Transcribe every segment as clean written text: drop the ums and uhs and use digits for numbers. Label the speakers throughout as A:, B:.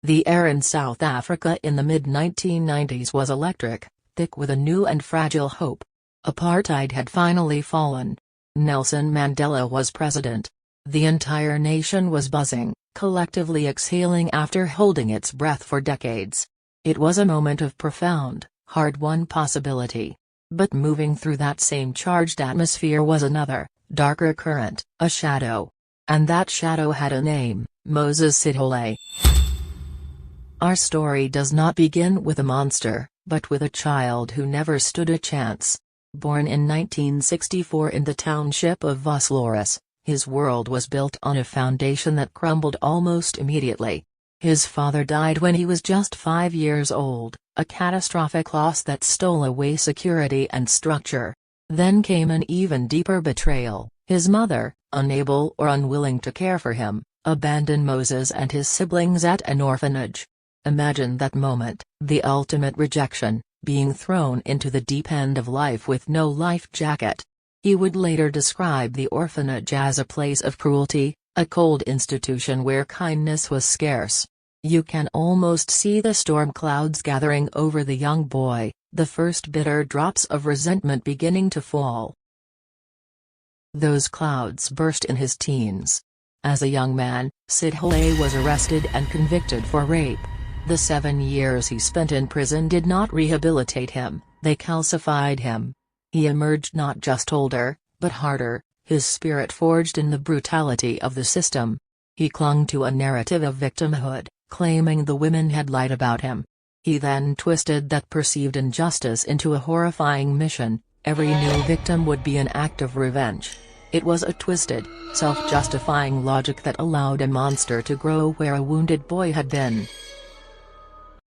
A: The air in South Africa in the mid-1990s was electric, thick with a new and fragile hope. Apartheid had finally fallen. Nelson Mandela was president. The entire nation was buzzing, collectively exhaling after holding its breath for decades. It was a moment of profound, hard-won possibility. But moving through that same charged atmosphere was another, darker current, a shadow. And that shadow had a name: Moses Sithole. Our story does not begin with a monster, but with a child who never stood a chance. Born in 1964 in the township of Sithole, his world was built on a foundation that crumbled almost immediately. His father died when he was just 5 years old, a catastrophic loss that stole away security and structure. Then came an even deeper betrayal. His mother, unable or unwilling to care for him, abandoned Moses and his siblings at an orphanage. Imagine that moment, the ultimate rejection, being thrown into the deep end of life with no life jacket. He would later describe the orphanage as a place of cruelty, a cold institution where kindness was scarce. You can almost see the storm clouds gathering over the young boy, the first bitter drops of resentment beginning to fall. Those clouds burst in his teens. As a young man, Sithole was arrested and convicted for rape. The 7 years he spent in prison did not rehabilitate him, they calcified him. He emerged not just older, but harder, his spirit forged in the brutality of the system. He clung to a narrative of victimhood, claiming the women had lied about him. He then twisted that perceived injustice into a horrifying mission: every new victim would be an act of revenge. It was a twisted, self-justifying logic that allowed a monster to grow where a wounded boy had been.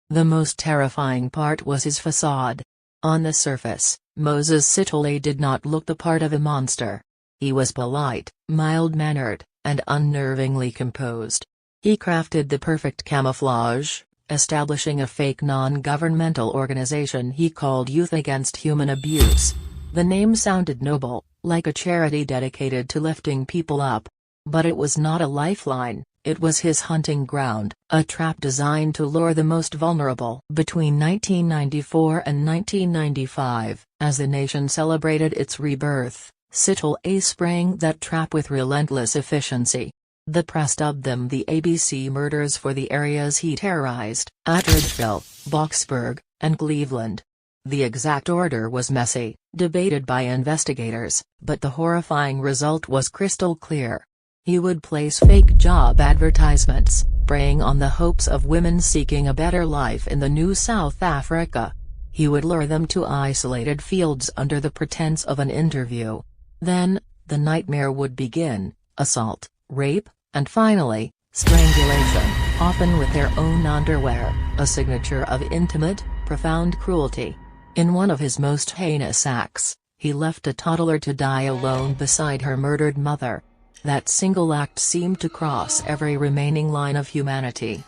A: The most terrifying part was his facade. On the surface, Moses Sithole did not look the part of a monster. He was polite, mild-mannered, and unnervingly composed. He crafted the perfect camouflage, establishing a fake non-governmental organization he called Youth Against Human Abuse. The name sounded noble, like a charity dedicated to lifting people up. But it was not a lifeline. It was his hunting ground, a trap designed to lure the most vulnerable. Between 1994 and 1995, as the nation celebrated its rebirth, Sithole sprang that trap with relentless efficiency. The press dubbed them the ABC murders for the areas he terrorized: Atteridgeville, Boksburg, and Cleveland. The exact order was messy, debated by investigators, but the horrifying result was crystal clear. He would place fake job advertisements, preying on the hopes of women seeking a better life in the new South Africa. He would lure them to isolated fields under the pretense of an interview. Then, the nightmare would begin: assault, rape, and finally, strangulation, often with their own underwear, a signature of intimate, profound cruelty. In one of his most heinous acts, he left a toddler to die alone beside her murdered mother. That single act seemed to cross every remaining line of humanity.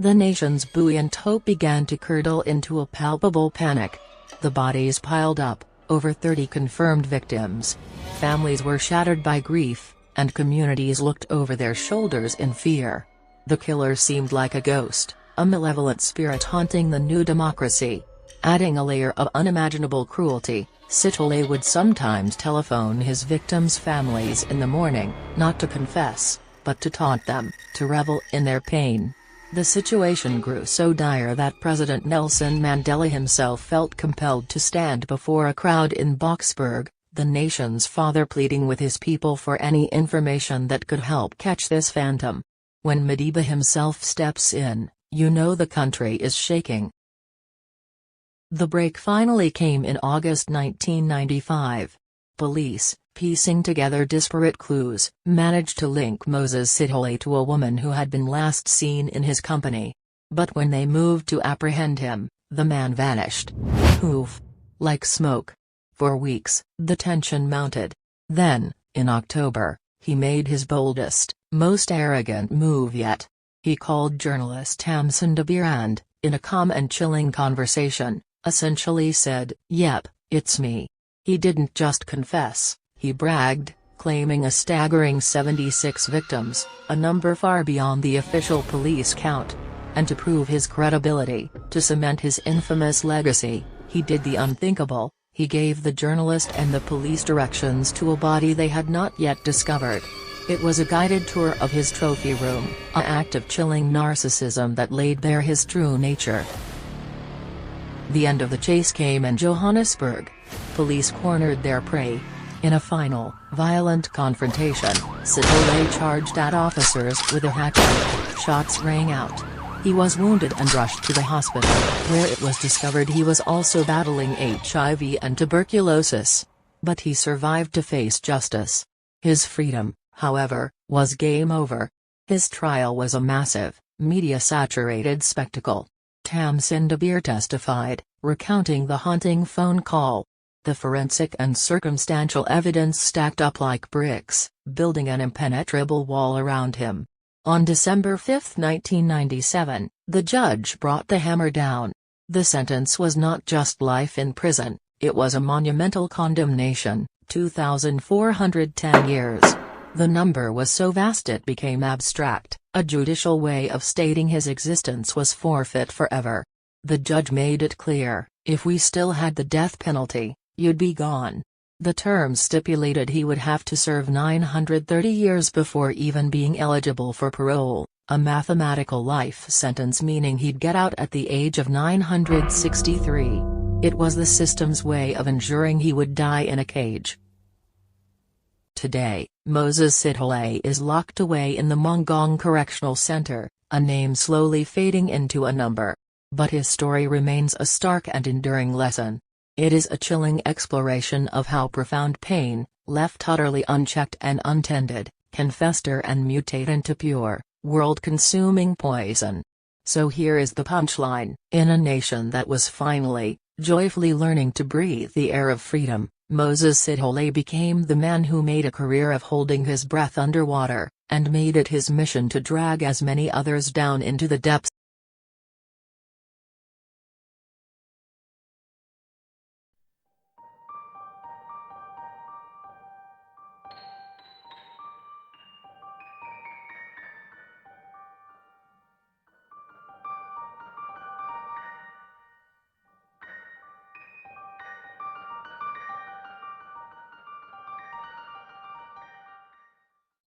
A: The nation's buoyant hope began to curdle into a palpable panic. The bodies piled up, over 30 confirmed victims. Families were shattered by grief, and communities looked over their shoulders in fear. The killer seemed like a ghost, a malevolent spirit haunting the new democracy. Adding a layer of unimaginable cruelty, Sithole would sometimes telephone his victims' families in the morning, not to confess, but to taunt them, to revel in their pain. The situation grew so dire that President Nelson Mandela himself felt compelled to stand before a crowd in Boksburg, the nation's father, pleading with his people for any information that could help catch this phantom. When Madiba himself steps in, you know the country is shaking. The break finally came in August 1995. Police, piecing together disparate clues, managed to link Moses Sithole to a woman who had been last seen in his company. But when they moved to apprehend him, the man vanished. Poof! Like smoke. For weeks, the tension mounted. Then, in October, he made his boldest, most arrogant move yet. He called journalist Tamsin de Beer and, in a calm and chilling conversation, essentially said, "Yep, it's me." He didn't just confess, he bragged, claiming a staggering 76 victims, a number far beyond the official police count. And to prove his credibility, to cement his infamous legacy, he did the unthinkable. He gave the journalist and the police directions to a body they had not yet discovered. It was a guided tour of his trophy room, an act of chilling narcissism that laid bare his true nature. The end of the chase came in Johannesburg. Police cornered their prey. In a final, violent confrontation, Sithole charged at officers with a hatchet. Shots rang out. He was wounded and rushed to the hospital, where it was discovered he was also battling HIV and tuberculosis. But he survived to face justice. His freedom, however, was game over. His trial was a massive, media-saturated spectacle. Tamsin De Beer testified, recounting the haunting phone call. The forensic and circumstantial evidence stacked up like bricks, building an impenetrable wall around him. On December 5, 1997, the judge brought the hammer down. The sentence was not just life in prison, it was a monumental condemnation, 2,410 years. The number was so vast it became abstract, a judicial way of stating his existence was forfeit forever. The judge made it clear, if we still had the death penalty, you'd be gone. The terms stipulated he would have to serve 930 years before even being eligible for parole, a mathematical life sentence meaning he'd get out at the age of 963. It was the system's way of ensuring he would die in a cage. Today, Moses Sithole is locked away in the Mongong Correctional Center, a name slowly fading into a number. But his story remains a stark and enduring lesson. It is a chilling exploration of how profound pain, left utterly unchecked and untended, can fester and mutate into pure, world-consuming poison. So here is the punchline: in a nation that was finally, joyfully learning to breathe the air of freedom, Moses Sithole became the man who made a career of holding his breath underwater, and made it his mission to drag as many others down into the depths